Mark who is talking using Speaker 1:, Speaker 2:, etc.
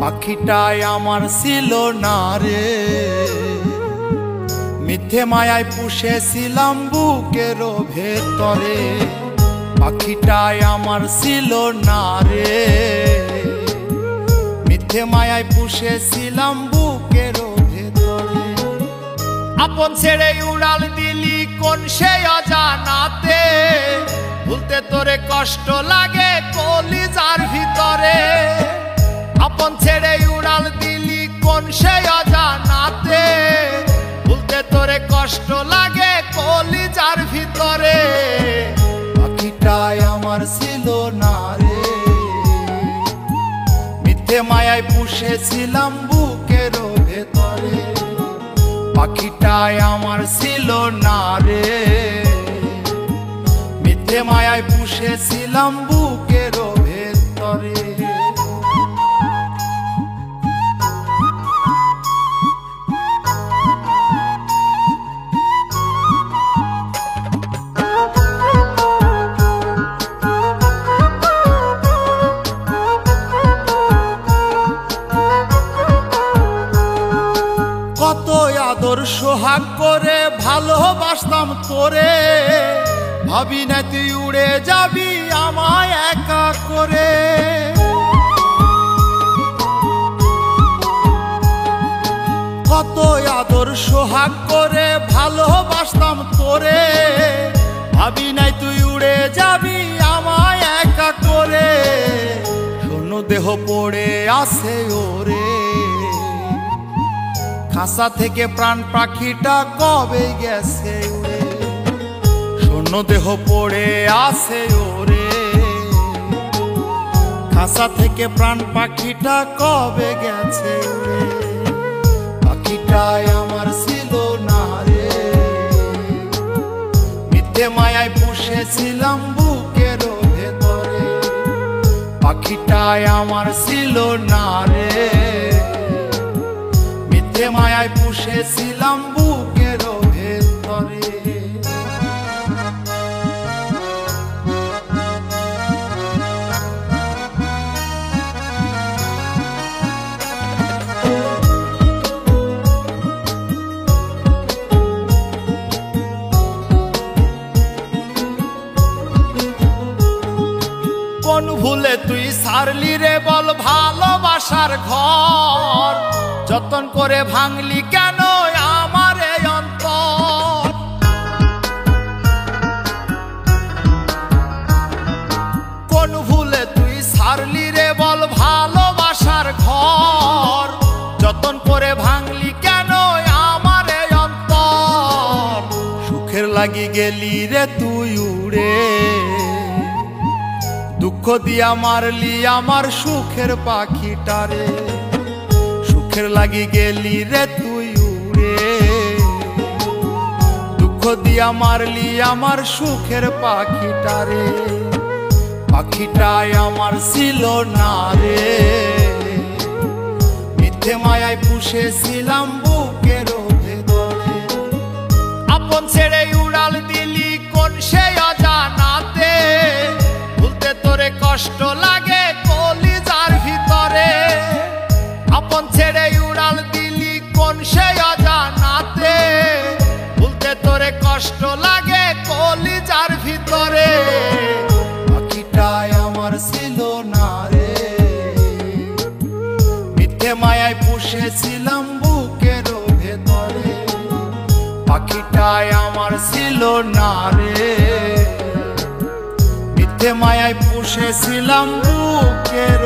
Speaker 1: পাখিটাই আমার ছিল না রে, মিথ্যে মায়ায় পুষেছিলাম বুকের ভেতরে। পাখিটাই আমার ছিল না রে, মিথ্যে মায়ায় পুষেছিলাম বুকের ভেতরে। আপন ছেড়ে উড়াল দিলি কোন সে অজানাতে, ভুলতে তোরে কষ্ট লাগে কলিজার ভিতরে। আপন ছেড়ে উড়াল দিলি কোন সে অজানাতে, ভুলতে তোরে কষ্ট লাগে কলিজার ভিতরে। পাখিটাই আমার ছিল না রে, মিথ্যে মায়ায় পুষেছিলাম বুকের ভেতরে। পাখিটাই আমার ছিল না রে, মিথ্যে মায়ায় পুষেছিলাম বুকের ভেতরে। কত আদর সোহাগ করে ভালোবাসতাম তোরে, ভাবি না তুই উড়ে যাবি আমায় একা করে। কত আদর সোহাগ করে ভালোবাসতাম তোরে, ভাবি নাই তুই উড়ে যাবি আমায় একা করে। শূন্য দেহ পড়ে আছে ওরে, খাঁচা থেকে প্রাণ পাখিটা কবে গেছে উড়ে। শূন্য দেহ পড়ে আছে ওরে, খাঁচা থেকে প্রাণ পাখিটা কবে গেছে উড়ে। পাখিটাই আমার ছিল না রে, মিথ্যে মায়ায় পুষেছিলাম বুকের ভেতরে। পাখিটাই আমার ছিল না রে, মিথ্যে মায়ায় পুষেছিলাম বুকের ভেতরে। কোন ভুলে তুই সারলি রে বল ভালোবাসার ঘর, যতন করে ভাঙলি কেন আমার এই অন্তর। কোন ভুলে তুই সারলি রে বল ভালোবাসার ঘর, যতন করে ভাঙলি কেন আমার এই অন্তর। সুখের লাগি গেলি রে তুই উড়ে, দুঃখ দিয়া মারলি আমার সুখের পাখিটারে। সুখের লাগি গেলি রে তুই উড়ে, দুঃখ দিয়া মারলি আমার সুখের পাখিটারে। পাখিটাই আমার ছিল না রে, মিথ্যে মায়ায় পুষেছিলাম বুকের ভেতরে। আপন ছেড়ে উড়াল দিলি কোন সে অজানাতে, ভুলতে তোরে কষ্ট লাগে কলিজার ভিতরে। আপন ছেড়ে উড়াল দিলি কোন সে অজানাতে, ভুলতে তোরে কষ্ট লাগে কলিজার ভিতরে। পাখিটাই আমার ছিল না রে, মিথ্যে মায়ায় পুষেছিলাম বুকের ভেতরে। পাখিটাই আমার ছিল না রে, মিথ্যে মায়ায় পুষেছিলাম বুকের